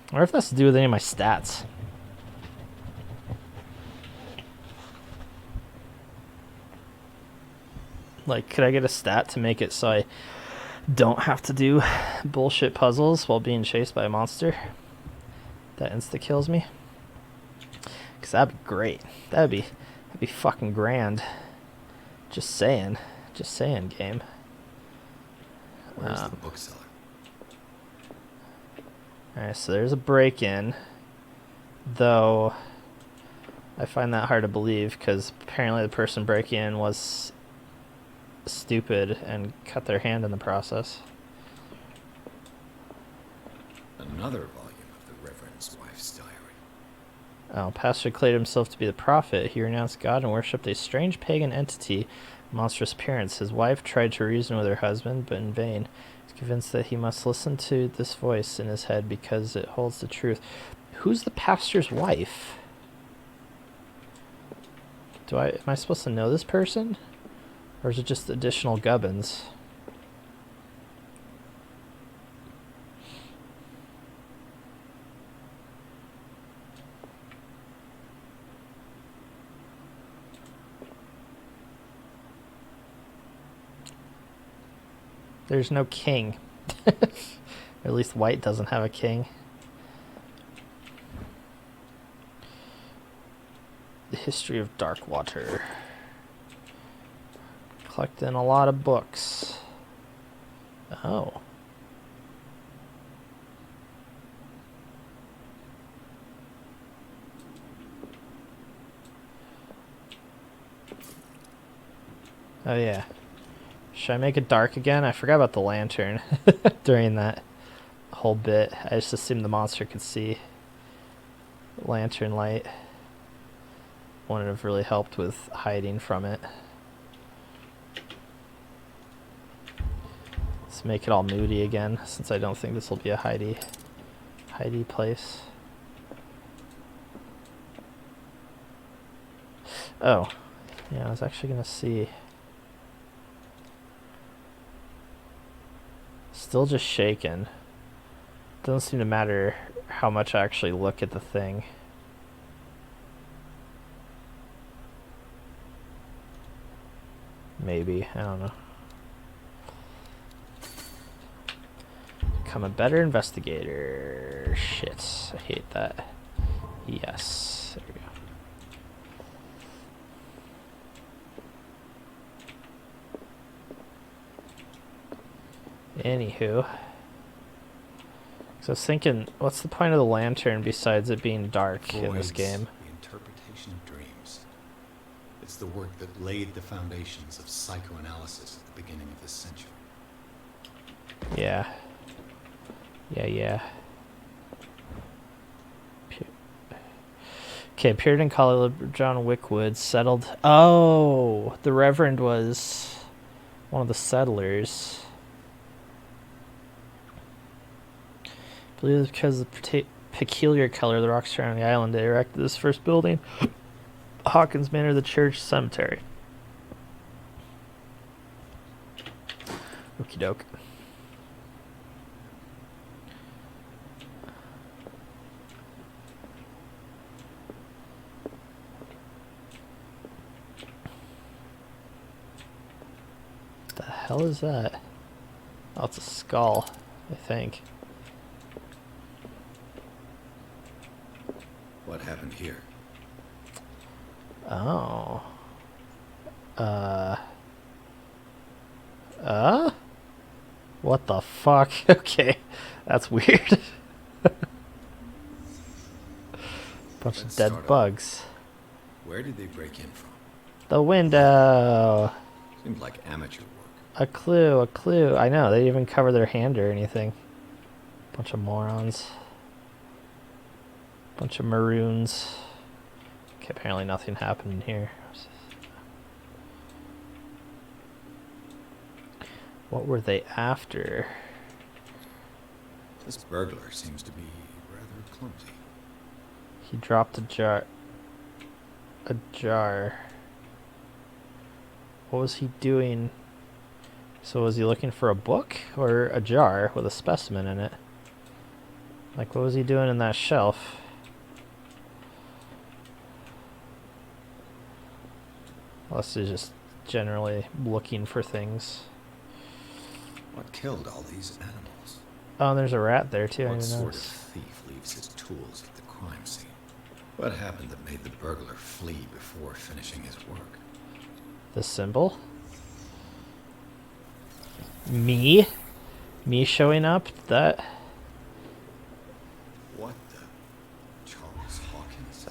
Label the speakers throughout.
Speaker 1: I wonder if that's to do with any of my stats. Like, could I get a stat to make it so I don't have to do bullshit puzzles while being chased by a monster that insta-kills me? Because that'd be great. That'd be fucking grand. Just saying. Just saying, game.
Speaker 2: Where's the bookseller?
Speaker 1: Alright, so there's a break-in. Though, I find that hard to believe, because apparently the person breaking in was stupid and cut their hand in the process.
Speaker 2: Another volume of the Reverend's wife's diary.
Speaker 1: Oh, Pastor declared himself to be the prophet. He renounced God and worshipped a strange pagan entity, monstrous appearance. His wife tried to reason with her husband, but in vain. He's convinced that he must listen to this voice in his head because it holds the truth. Who's the pastor's wife? Am I supposed to know this person? Or is it just additional gubbins? There's no king. Or at least white doesn't have a king. The history of Darkwater. Collecting a lot of books. Oh. Oh yeah. Should I make it dark again? I forgot about the lantern during that whole bit. I just assumed the monster could see lantern light. Wouldn't have really helped with hiding from it. Let's make it all moody again, since I don't think this will be a hidey place. Oh, yeah, I was actually gonna see. Still just shaking. Doesn't seem to matter how much I actually look at the thing. Maybe, I don't know. Become a better investigator. Shit, I hate that. Yes, there we go. Anywho. So I was thinking, what's the point of the lantern besides it being dark in this game?
Speaker 2: The interpretation of dreams. It's the work that laid the foundations of psychoanalysis at the beginning of this century.
Speaker 1: Yeah. Yeah. Okay, appeared in college, John Wickwood, settled... Oh! The Reverend was one of the settlers. I believe it's because of the peculiar color of the rocks surrounding the island they erected this first building. Hawkins Manor, the church, cemetery. Okie doke. The hell is that? Oh, it's a skull, I think.
Speaker 2: What happened here?
Speaker 1: Oh. What the fuck? Okay, that's weird. Bunch of dead bugs.
Speaker 2: Where did they break in from?
Speaker 1: The window.
Speaker 2: Seemed like amateur work.
Speaker 1: A clue. I know, they didn't even cover their hand or anything. Bunch of morons. Bunch of maroons. Okay, apparently nothing happened in here. What were they after?
Speaker 2: This burglar seems to be rather clumsy.
Speaker 1: He dropped a jar. What was he doing? So was he looking for a book or a jar with a specimen in it? Like, what was he doing in that shelf? Unless he's just generally looking for things.
Speaker 2: What killed all these animals?
Speaker 1: Oh, and there's a rat there too.
Speaker 2: What sort of thief leaves his tools at the crime scene? What happened that made the burglar flee before finishing his work?
Speaker 1: The symbol? Me? Me showing up? That?
Speaker 2: What the? Charles Hawkins?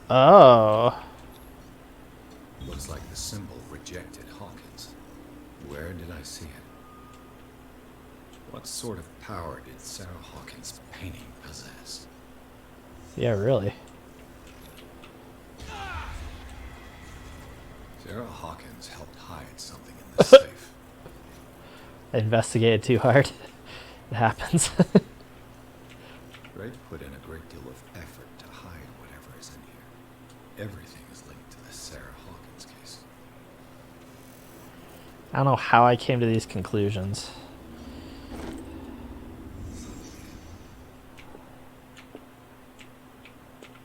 Speaker 1: Oh.
Speaker 2: Looks like the symbol rejected Hawkins. Where did I see it? What sort of power did Sarah Hawkins' painting possess?
Speaker 1: Yeah, really.
Speaker 2: Sarah Hawkins helped hide something in the safe.
Speaker 1: I investigated too hard. It happens.
Speaker 2: Drake put in a great deal of effort to hide whatever is in here. Everything is linked to the Sarah Hawkins case.
Speaker 1: I don't know how I came to these conclusions.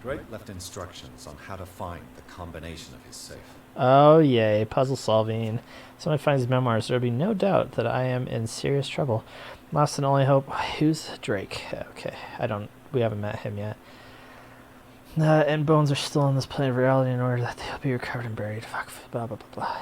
Speaker 2: Drake left instructions on how to find the combination of his safe.
Speaker 1: Oh, yay. Puzzle solving. So when I find these memoirs, there'll be no doubt that I am in serious trouble. Last and only hope. Who's Drake? Okay. We haven't met him yet. And bones are still on this plane of reality in order that they'll be recovered and buried. Fuck, blah, blah, blah, blah.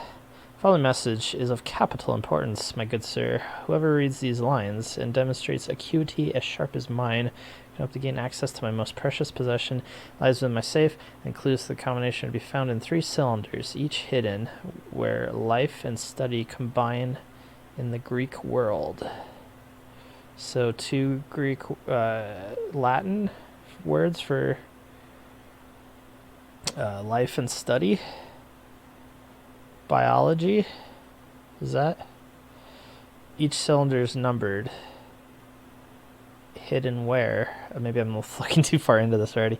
Speaker 1: Following message is of capital importance, my good sir. Whoever reads these lines and demonstrates acuity as sharp as mine can hope to gain access to my most precious possession. Lies within my safe, and clues to the combination to be found in 3 cylinders, each hidden, where life and study combine in the Greek world. So 2 Greek Latin words for life and study. Biology. Is that? Each cylinder is numbered. Hidden where? Maybe I'm looking too far into this already.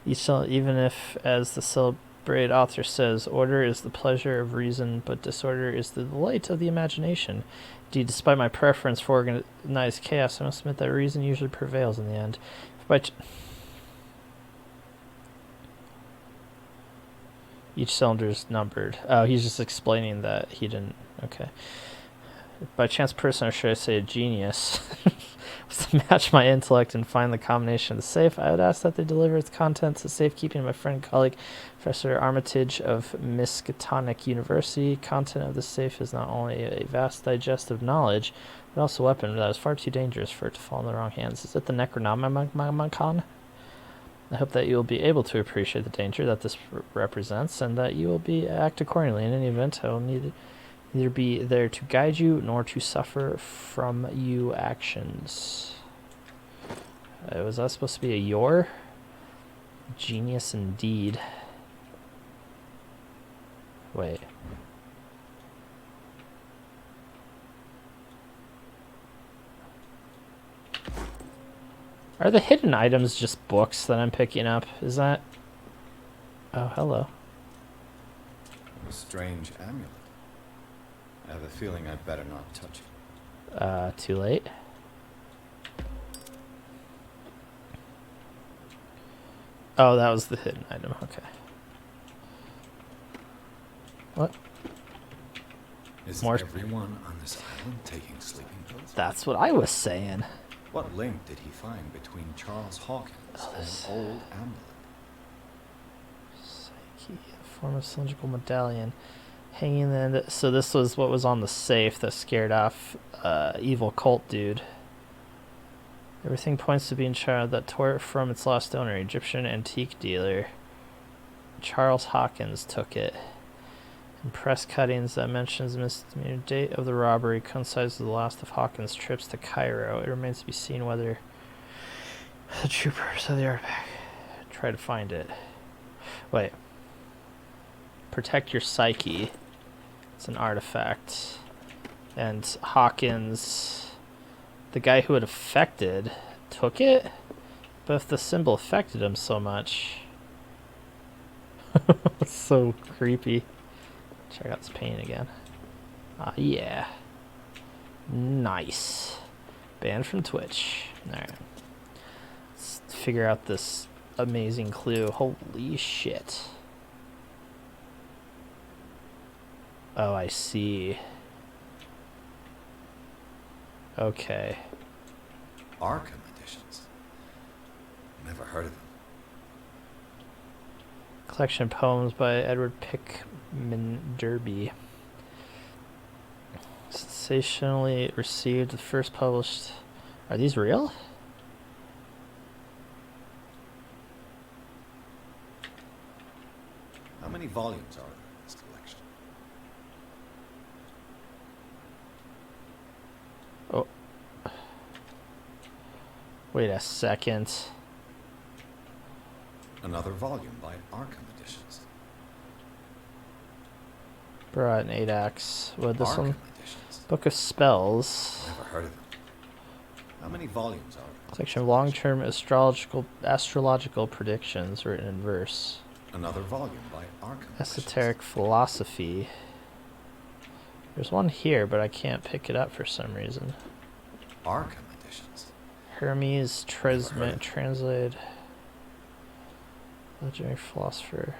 Speaker 1: Even if, as the celebrated author says, order is the pleasure of reason, but disorder is the delight of the imagination. Indeed, despite my preference for organized chaos, I must admit that reason usually prevails in the end. Each cylinder is numbered. Oh, he's just explaining that he didn't. Okay. By chance person, or should I say a genius, was to match my intellect and find the combination of the safe, I would ask that they deliver its contents to safekeeping my friend and colleague, Professor Armitage of Miskatonic University. Content of the safe is not only a vast digest of knowledge, but also a weapon that is far too dangerous for it to fall in the wrong hands. Is it the Necronomicon? I hope that you will be able to appreciate the danger that this represents, and that you will act accordingly. In any event, I will neither be there to guide you nor to suffer from you actions. Was that supposed to be a your? Genius indeed. Wait. Are the hidden items just books that I'm picking up? Is that... Oh, hello.
Speaker 2: A strange amulet. I have a feeling I'd better not touch it.
Speaker 1: Too late. Oh, that was the hidden item. Okay. What?
Speaker 2: Is
Speaker 1: More...
Speaker 2: everyone on this island taking sleeping pills?
Speaker 1: That's what I was saying.
Speaker 2: What link did he find between Charles Hawkins and an old amulet?
Speaker 1: Psyche, a form of cylindrical medallion. Hanging in the end. So this was what was on the safe that scared off evil cult dude. Everything points to being child that tore it from its lost owner, Egyptian antique dealer. Charles Hawkins took it. In press cuttings that mentions the misdemeanor date of the robbery coincides with the last of Hawkins' trips to Cairo. It remains to be seen whether the troopers of the artifact try to find it. Wait. Protect your psyche. It's an artifact. And Hawkins, the guy who it affected, took it? But if the symbol affected him so much... It's so creepy. Check out this painting again. Yeah. Nice. Banned from Twitch. Alright. Let's figure out this amazing clue. Holy shit. Oh, I see. Okay.
Speaker 2: Arkham editions. Never heard of them.
Speaker 1: Collection of poems by Edward Pickman Derby. Sensationally received, the first published. Are these real?
Speaker 2: How many volumes are there in this collection?
Speaker 1: Oh. Wait a second.
Speaker 2: Another volume by Arkham editions.
Speaker 1: Brought in 8 acts. What, this
Speaker 2: Arkham
Speaker 1: one?
Speaker 2: editions.
Speaker 1: Book of Spells.
Speaker 2: Never heard of them. How many volumes are there?
Speaker 1: Collection of long-term astrological predictions written in verse.
Speaker 2: Another volume by Arkham
Speaker 1: Esoteric philosophy. There's one here, but I can't pick it up for some reason.
Speaker 2: editions. Arkham editions.
Speaker 1: Hermes
Speaker 2: Never heard of it.
Speaker 1: translated. Legendary philosopher.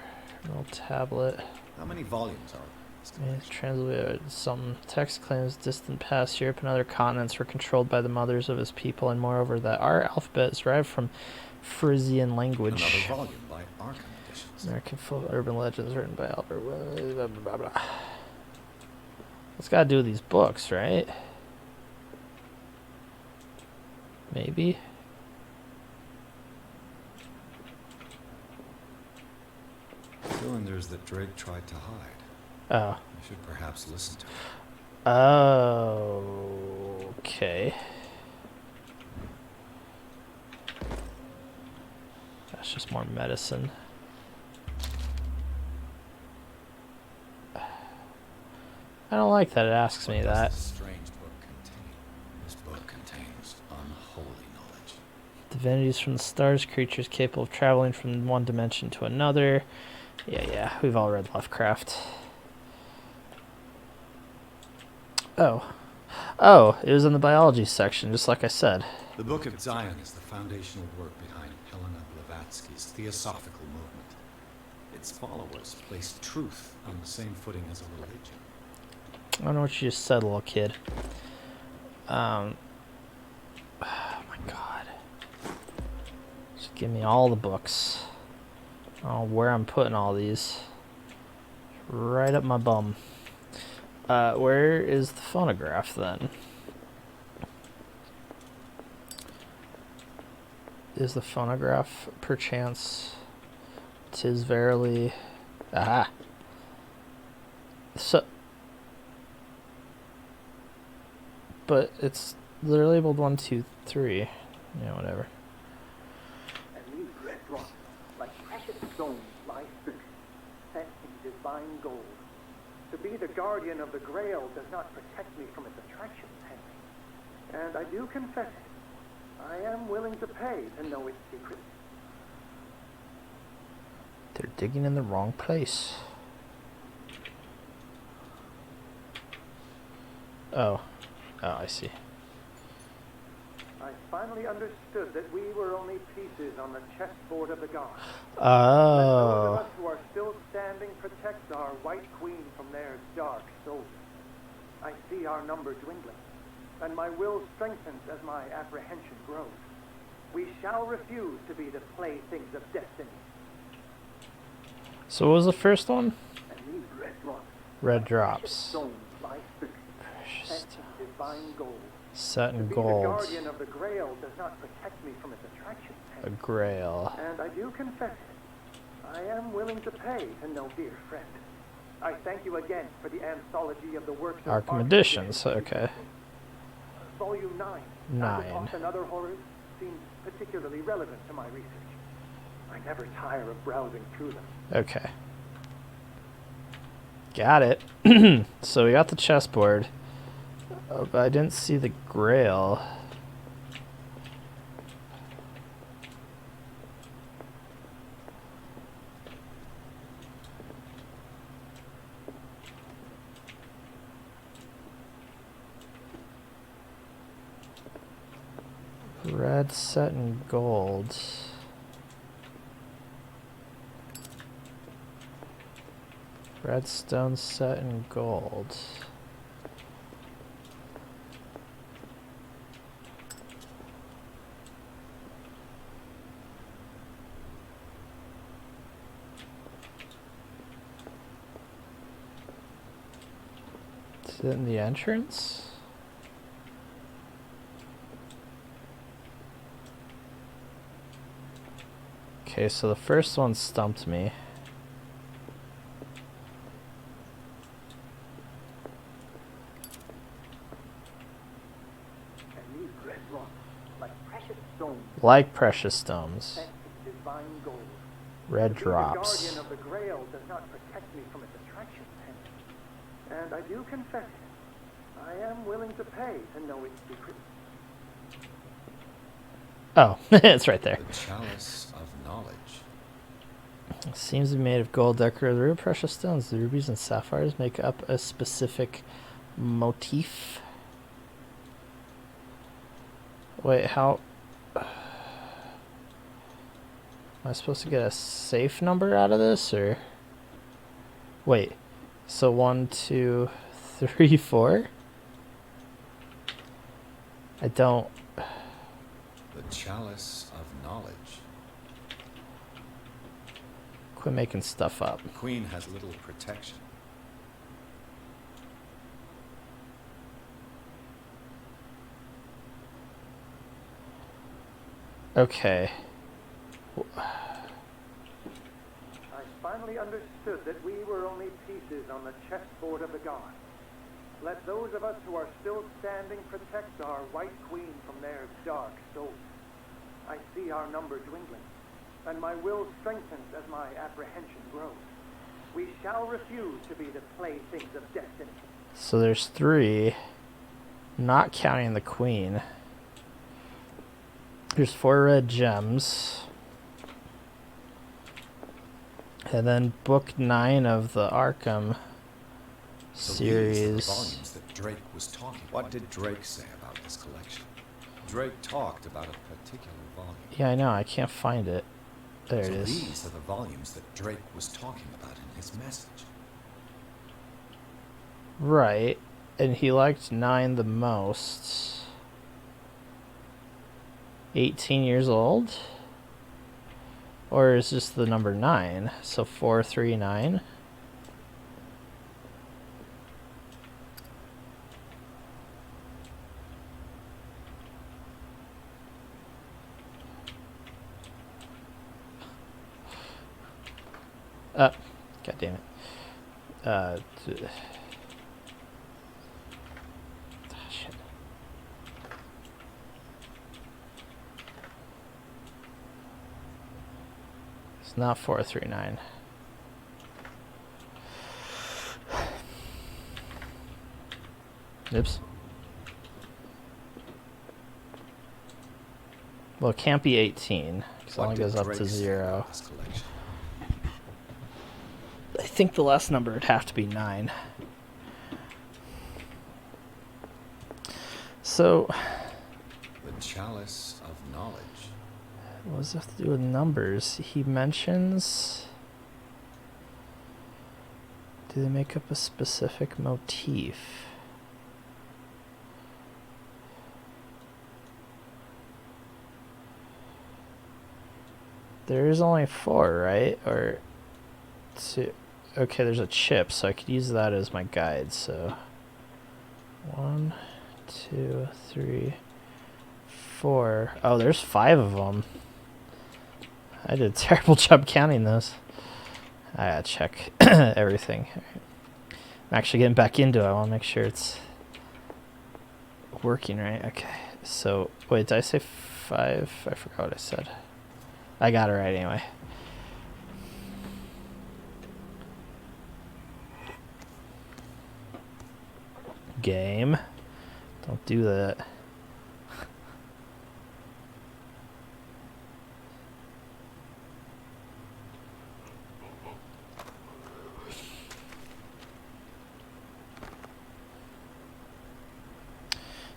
Speaker 1: Emerald tablet.
Speaker 2: How many volumes are there in this collection?
Speaker 1: Translated some text claims distant past Europe and other continents were controlled by the mothers of his people, and moreover that our alphabet is derived from Frisian language.
Speaker 2: Another volume by Arkham editions.
Speaker 1: American folk urban legends written by Albert. Blah, blah, blah, blah. It's got to do with these books, right? Maybe.
Speaker 2: Cylinders that Drake tried to hide.
Speaker 1: Oh.
Speaker 2: I should perhaps listen to it.
Speaker 1: Oh. Okay. That's just more medicine. I don't like that it asks me
Speaker 2: What does
Speaker 1: that.
Speaker 2: this strange book contain? This book contains unholy knowledge.
Speaker 1: Divinities from the stars, creatures capable of traveling from one dimension to another. Yeah, we've all read Lovecraft. Oh, it was in the biology section, just like I said.
Speaker 2: The Book of Zion is the foundational work behind Helena Blavatsky's Theosophical movement. Its followers placed truth on the same footing as a religion.
Speaker 1: I don't know what you just said, little kid. Oh my god. Just give me all the books. I don't know where I'm putting all these. Right up my bum. Where is the phonograph then? Is the phonograph perchance? 'Tis verily. Aha! So. But it's they're labeled 1, 2, 3. Yeah, whatever.
Speaker 3: And these red rocks, like precious stones, lie fixed, set in divine gold. To be the guardian of the Grail does not protect me from its attractions, Henry. And I do confess it. I am willing to pay to know its secrets.
Speaker 1: They're digging in the wrong place. Oh, I see.
Speaker 3: I finally understood that we were only pieces on the chessboard of the gods. Those of
Speaker 1: Oh,
Speaker 3: us who are still standing protect our White Queen from their dark soldiers. I see our number dwindling, and my will strengthens as my apprehension grows. We shall refuse to be the playthings of destiny.
Speaker 1: so what was the first one?
Speaker 3: And these red rocks,
Speaker 1: Red
Speaker 3: precious
Speaker 1: drops.
Speaker 3: stones lie fixed,
Speaker 1: Precious
Speaker 3: set in divine gold.
Speaker 1: Set
Speaker 3: To
Speaker 1: in
Speaker 3: be the
Speaker 1: gold.
Speaker 3: guardian of the Grail does not protect me from its attractions,
Speaker 1: A
Speaker 3: Henry.
Speaker 1: grail.
Speaker 3: And I do confess it. I am willing to pay to know dear friend. I thank you again for the anthology of the works of
Speaker 1: Arkham Editions, okay.
Speaker 3: Volume 9.
Speaker 1: 9.
Speaker 3: Apocalypse and Other Horrors seems particularly relevant to my research. I never tire of browsing through them.
Speaker 1: Okay. Got it. So we got the chessboard. But I didn't see the grail. Red set in gold. Redstone set in gold. Is it in the entrance? Okay, so the first one stumped me.
Speaker 3: And these red rocks, like precious stones,
Speaker 1: Like precious stones.
Speaker 3: set in divine gold.
Speaker 1: Red
Speaker 3: To be
Speaker 1: drops.
Speaker 3: the guardian of the Grail does not protect me from its attraction, and I do confess, I am willing to pay to know its secret.
Speaker 1: Oh, it's right there.
Speaker 2: The chalice of knowledge.
Speaker 1: Seems to be made of gold decorated with precious stones. The rubies and sapphires make up a specific motif. Wait, how... Am I supposed to get a safe number out of this, or... Wait, so 1, 2, 3, 4? I don't...
Speaker 2: The chalice of knowledge.
Speaker 1: Quit making stuff up.
Speaker 2: The queen has little protection.
Speaker 1: Okay.
Speaker 3: I finally understood that we were only pieces on the chessboard of the gods. Let those of us who are still standing protect our White Queen from their dark souls. I see our number dwindling, and my will strengthens as my apprehension grows. We shall refuse to be the playthings of destiny.
Speaker 1: So there's 3, not counting the queen. There's 4 red gems. And then book 9 of the Arkham
Speaker 2: So these are the
Speaker 1: series.
Speaker 2: volumes that Drake was talking. What did Drake say about this collection? Drake talked about a particular volume.
Speaker 1: Yeah, I know. I can't find it. There
Speaker 2: So
Speaker 1: it is.
Speaker 2: these are the volumes that Drake was talking about in his message.
Speaker 1: Right. And he liked 9 the most. 18 years old? Or is just the number 9? So 439? God damn it. Shit. It's not 439. Oops. Well, it can't be 18, because it
Speaker 2: What
Speaker 1: only
Speaker 2: did
Speaker 1: goes up
Speaker 2: Drake
Speaker 1: to
Speaker 2: say
Speaker 1: 0.
Speaker 2: about this collection?
Speaker 1: I think the last number would have to be 9. So,
Speaker 2: The chalice of knowledge.
Speaker 1: what does it have to do with numbers? He mentions... Do they make up a specific motif? There is only 4, right? Or 2. Okay, there's a chip, so I could use that as my guide. So 1, 2, 3, 4. Oh, there's 5 of them. I did a terrible job counting those. I gotta check everything. I'm actually getting back into it. I want to make sure it's working right. Okay, so wait, did I say 5? I forgot what I said. I got it right anyway. Game. Don't do that.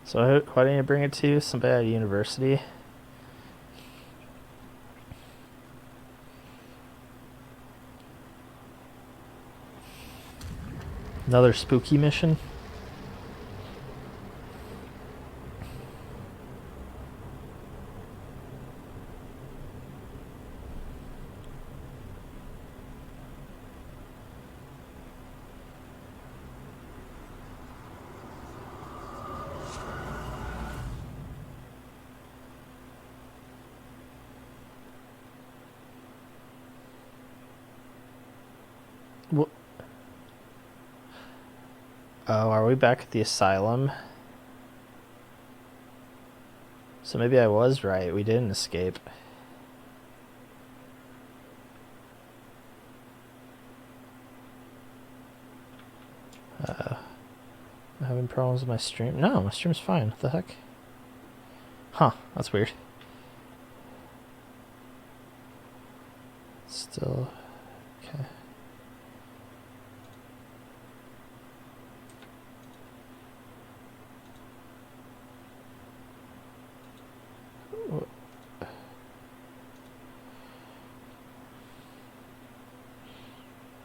Speaker 1: So why didn't you bring it to somebody at a university? Another spooky mission. Oh, are we back at the asylum? So maybe I was right. We didn't escape. I'm having problems with my stream. No, my stream's fine. What the heck? Huh, that's weird. Still... Okay.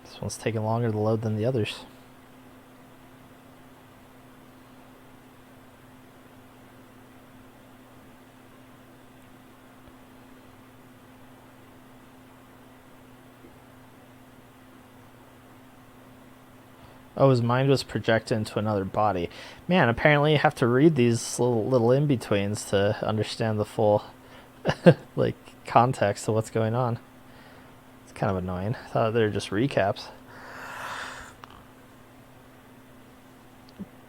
Speaker 1: This one's taking longer to load than the others. Oh, his mind was projected into another body. Man, apparently you have to read these little in-betweens to understand the full like context of what's going on. It's kind of annoying. I thought they were just recaps.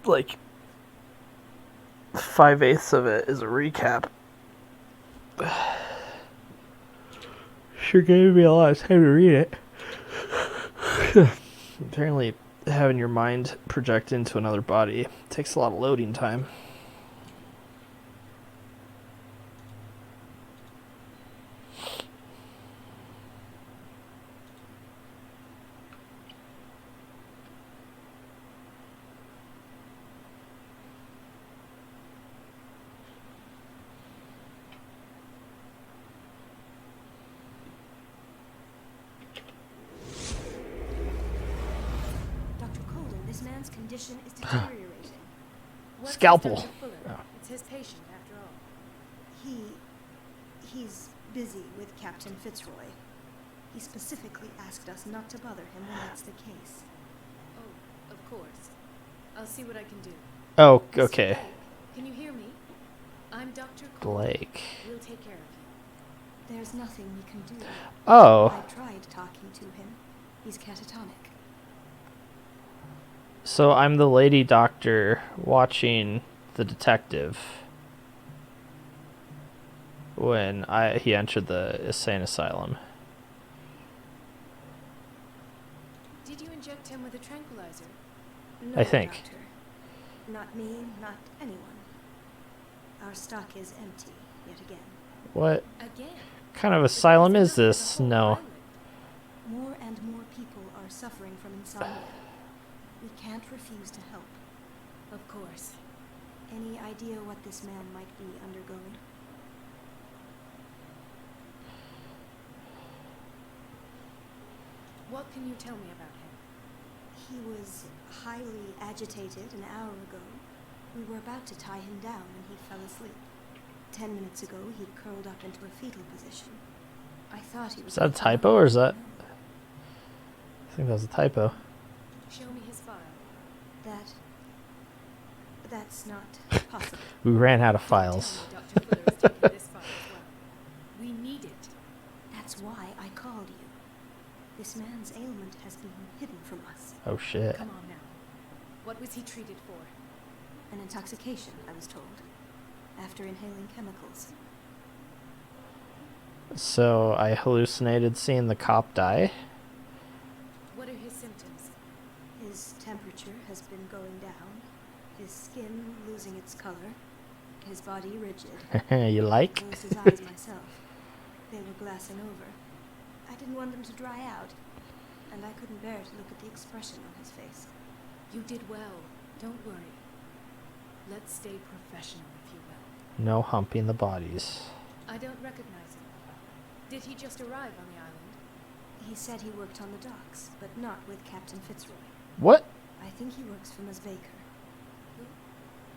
Speaker 1: Like 5/8 of it is a recap. Sure gave me a lot of time to read it. Apparently having your mind project into another body takes a lot of loading time.
Speaker 4: Condition is deteriorating.
Speaker 1: Scalpel.
Speaker 4: Oh. It's his patient, after all. He's busy with Captain Fitzroy. He specifically asked us not to bother him when that's the case.
Speaker 5: Oh, of course. I'll see what I can do.
Speaker 1: Oh, okay.
Speaker 5: Can you hear me? I'm Dr.
Speaker 1: Blake.
Speaker 5: We'll take care of you.
Speaker 4: There's nothing we can do.
Speaker 1: Oh.
Speaker 4: I tried talking to him. He's catatonic.
Speaker 1: So I'm the lady doctor watching the detective when he entered the insane asylum.
Speaker 5: Did you inject him with a tranquilizer?
Speaker 4: No,
Speaker 1: I think.
Speaker 4: Doctor. Not me, not anyone. Our stock is empty yet again.
Speaker 1: What
Speaker 5: Again?
Speaker 1: kind of asylum is this? No.
Speaker 4: More and more people are suffering from insomnia. We can't refuse to help.
Speaker 5: Of course.
Speaker 4: Any idea what this man might be undergoing?
Speaker 5: What can you tell me about him?
Speaker 4: He was highly agitated an hour ago. We were about to tie him down when he fell asleep. 10 minutes ago, he curled up into a fetal position. I thought he was...
Speaker 1: Is that a typo or is that... I think that was a typo.
Speaker 5: Show me his file.
Speaker 4: That's not possible.
Speaker 1: We ran out of files.
Speaker 5: Dr. Fuller is taking this file as well. We need it.
Speaker 4: That's why I called you. This man's ailment has been hidden from us.
Speaker 1: Oh shit.
Speaker 5: Come on now. What was he treated for?
Speaker 4: An intoxication, I was told, after inhaling chemicals.
Speaker 1: So I hallucinated seeing the cop die.
Speaker 5: What are his symptoms?
Speaker 4: His temperature has been going down, his skin losing its color, his body rigid.
Speaker 1: You like?
Speaker 4: Closed his eyes myself. They were glassing over. I didn't want them to dry out, and I couldn't bear to look at the expression on his face.
Speaker 5: You did well. Don't worry. Let's stay professional, if you will.
Speaker 1: No humping the bodies.
Speaker 5: I don't recognize him. Did he just arrive on the island?
Speaker 4: He said he worked on the docks, but not with Captain Fitzroy.
Speaker 1: What?
Speaker 4: I think he works for Ms. Baker.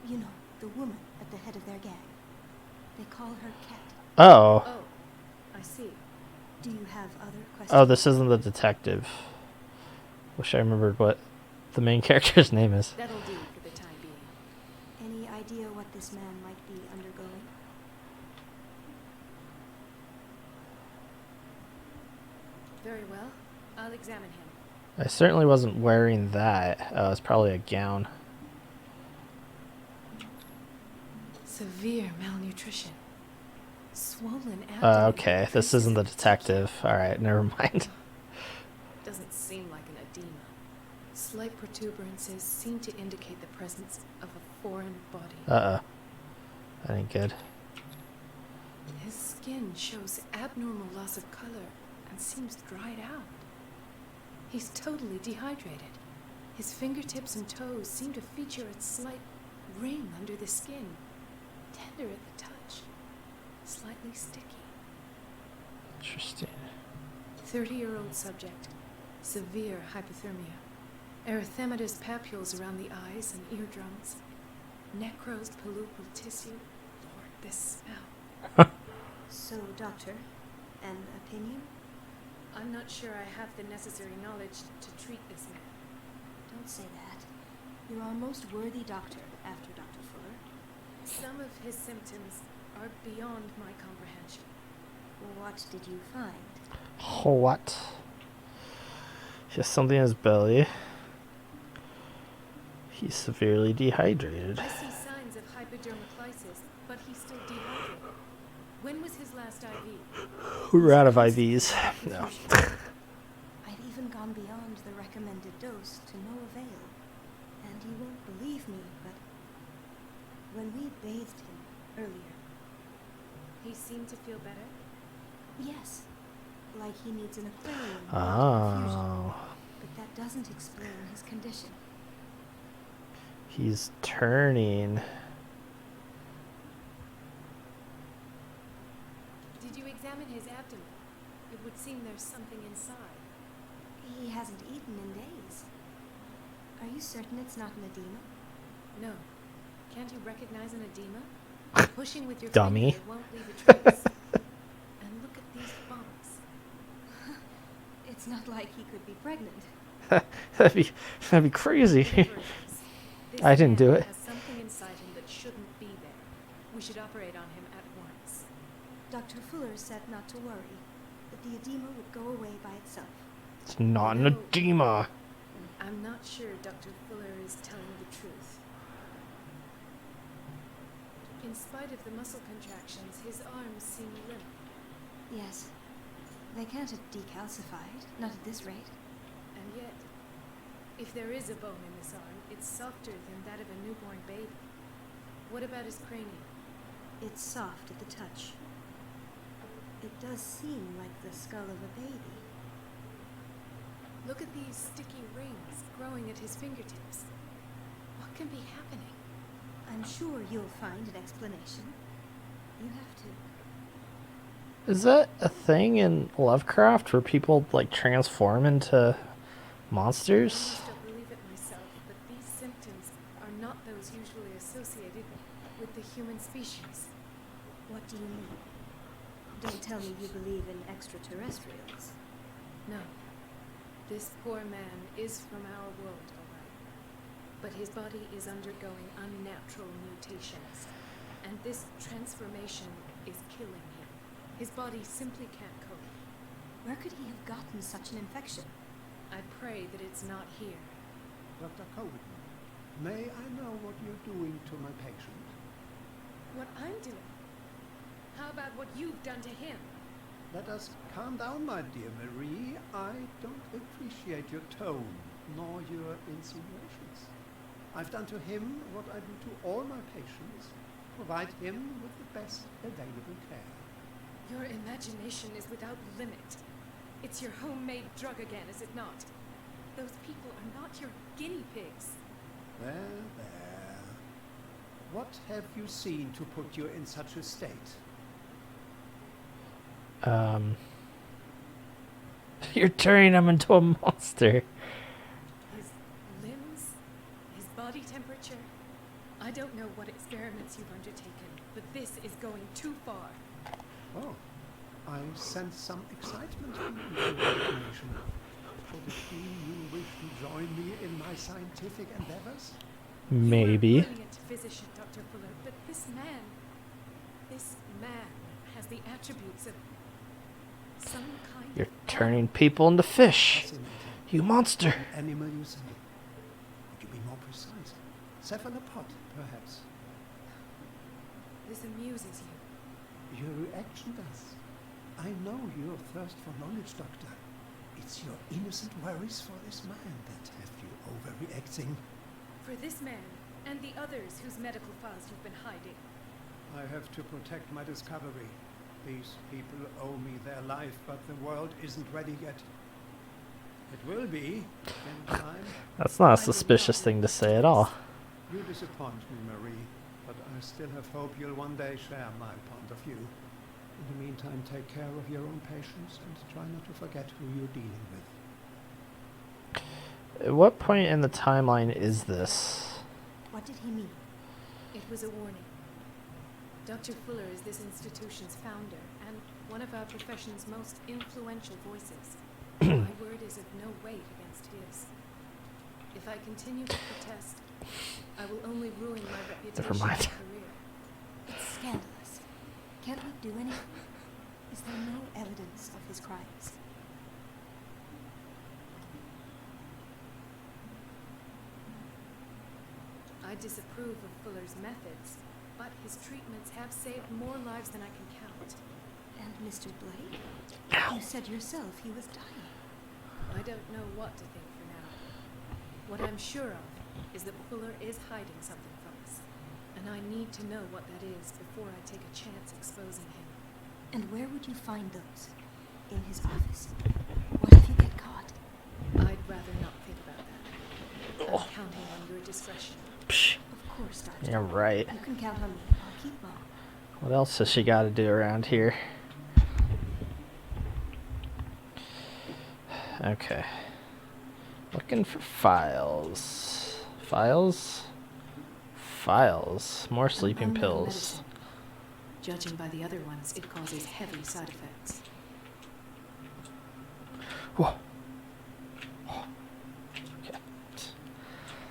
Speaker 4: You know, the woman at the head of their gang. They call her Cat.
Speaker 1: Oh.
Speaker 5: Oh, I see.
Speaker 4: Do you have other questions?
Speaker 1: Oh, this isn't the detective. Wish I remembered what the main character's name is.
Speaker 5: That'll do for the time being.
Speaker 4: Any idea what this man might be undergoing?
Speaker 5: Very well. I'll examine him.
Speaker 1: I certainly wasn't wearing that. Oh, it's probably a gown.
Speaker 5: Severe malnutrition. Swollen abdomen.
Speaker 1: Okay, this isn't the detective. Alright, never mind.
Speaker 5: Doesn't seem like an edema. Slight protuberances seem to indicate the presence of a foreign body.
Speaker 1: Uh-oh. That ain't good.
Speaker 5: His skin shows abnormal loss of color and seems dried out. He's totally dehydrated. His fingertips and toes seem to feature a slight ring under the skin. Tender at the touch. Slightly sticky.
Speaker 1: Interesting.
Speaker 5: 30-year-old subject. Severe hypothermia. Erythematous papules around the eyes and eardrums. Necrosed palpebral tissue. Lord, this smell.
Speaker 4: So, doctor, an opinion?
Speaker 5: I'm not sure I have the necessary knowledge to treat this man.
Speaker 4: Don't say that. You're our most worthy doctor after Dr. Fuller.
Speaker 5: Some of his symptoms are beyond my comprehension.
Speaker 4: What did you find?
Speaker 1: What? He has something in his belly. He's severely dehydrated.
Speaker 5: I see signs of hypodermoclysis, but he's still dehydrated. When was his last IV?
Speaker 1: We're out of IVs. No.
Speaker 4: I've even gone beyond the recommended dose to no avail. And you won't believe me, but when we bathed him earlier,
Speaker 5: He seemed to feel better?
Speaker 4: yes, like he needs an aquarium or a infusion.
Speaker 1: Oh.
Speaker 4: But that doesn't explain his condition.
Speaker 1: He's turning.
Speaker 5: Did you examine his abdomen? It would seem there's something inside.
Speaker 4: He hasn't eaten in days. Are you certain it's not an edema?
Speaker 5: No. Can't you recognize an edema? Pushing with your
Speaker 1: Dummy.
Speaker 5: finger won't leave a trace. And look at these bumps.
Speaker 4: It's not like he could be pregnant.
Speaker 1: that'd be crazy.
Speaker 5: Convergence. This
Speaker 1: I didn't do
Speaker 5: man
Speaker 1: it.
Speaker 5: has something inside him that shouldn't be there. We should operate on him at once.
Speaker 4: Dr. Fuller said not to worry, that the edema would go away by itself.
Speaker 1: It's not an edema.
Speaker 5: I'm not sure Dr. Fuller is telling the truth. In spite of the muscle contractions, his arms seem limp.
Speaker 4: Yes. They can't have decalcified, not at this rate.
Speaker 5: And yet, if there is a bone in this arm, it's softer than that of a newborn baby. What about his cranium?
Speaker 4: It's soft at the touch. It does seem like the skull of a baby.
Speaker 5: Look at these sticky rings growing at his fingertips. What can be happening?
Speaker 4: I'm sure you'll find an explanation. You have to.
Speaker 1: Is that a thing in Lovecraft where people like transform into
Speaker 5: I
Speaker 1: monsters?
Speaker 5: almost don't believe it myself, but these symptoms are not those usually associated with the human species.
Speaker 4: What do you mean? Don't tell me you believe in extraterrestrials.
Speaker 5: No. This poor man is from our world, all right. But his body is undergoing unnatural mutations. And this transformation is killing him. His body simply can't cope.
Speaker 4: Where could he have gotten such an infection?
Speaker 5: I pray that it's not here.
Speaker 6: Dr. Coleman, may I know what you're doing to my patient?
Speaker 5: What I'm doing? How about what you've done to him?
Speaker 6: Let us calm down, my dear Marie. I don't appreciate your tone, nor your insinuations. I've done to him what I do to all my patients, provide him with the best available care.
Speaker 5: Your imagination is without limit. It's your homemade drug again, is it not? Those people are not your guinea pigs.
Speaker 6: There, there. What have you seen to put you in such a state?
Speaker 1: You're turning him into a monster.
Speaker 5: His limbs Archer, I don't know what experiments you've undertaken, but this is going too far.
Speaker 6: Oh, I sense some excitement in your imagination. Should it be you wish to join me in my scientific endeavors?
Speaker 1: Maybe.
Speaker 5: You are a brilliant physician, Dr. Fuller, but this man has the attributes of some kind
Speaker 1: You're
Speaker 5: of
Speaker 1: turning people into fish.
Speaker 6: Fascinating.
Speaker 1: You monster.
Speaker 6: An animal, you say? Would you be more precise? Cephalopod, perhaps?
Speaker 5: This amuses you.
Speaker 6: Your reaction does. I know your thirst for knowledge, Doctor. It's your innocent worries for this man that have you overreacting.
Speaker 5: For this man and the others whose medical files you've been hiding.
Speaker 6: I have to protect my discovery. These people owe me their life, but the world isn't ready yet. It will be in time.
Speaker 1: That's not a suspicious thing to say at all.
Speaker 6: You disappoint me, Marie, but I still have hope you'll one day share my point of view. In the meantime, take care of your own patients and try not to forget who you're dealing with.
Speaker 1: At what point in the timeline is this?
Speaker 4: What did he mean?
Speaker 5: It was a warning. Dr. Fuller is this institution's founder and one of our profession's most influential voices. My word is of no weight against his. If I continue to protest, I will only ruin my reputation
Speaker 1: Never mind.
Speaker 5: and career.
Speaker 4: It's scandalous. Can't we do anything? Is there no evidence of his crimes?
Speaker 5: I disapprove of Fuller's methods, but his treatments have saved more lives than I can count.
Speaker 4: And Mr. Blake? You said yourself he was dying.
Speaker 5: I don't know what to think for now. What I'm sure of is that Fuller is hiding something from us, and I need to know what that is before I take a chance exposing him.
Speaker 4: And where would you find those? In his office? What if you get caught?
Speaker 5: I'd rather not think about that. I'm counting on your discretion.
Speaker 1: Psh.
Speaker 4: Of course, Doctor.
Speaker 1: Yeah, right.
Speaker 4: You can count on me. I'll keep mum.
Speaker 1: What else has she got to do around here? Okay. Looking for files. Files? Files. More sleeping
Speaker 5: Unknown
Speaker 1: pills.
Speaker 5: medicine. Judging by the other ones, it causes heavy side effects.
Speaker 1: Whoa.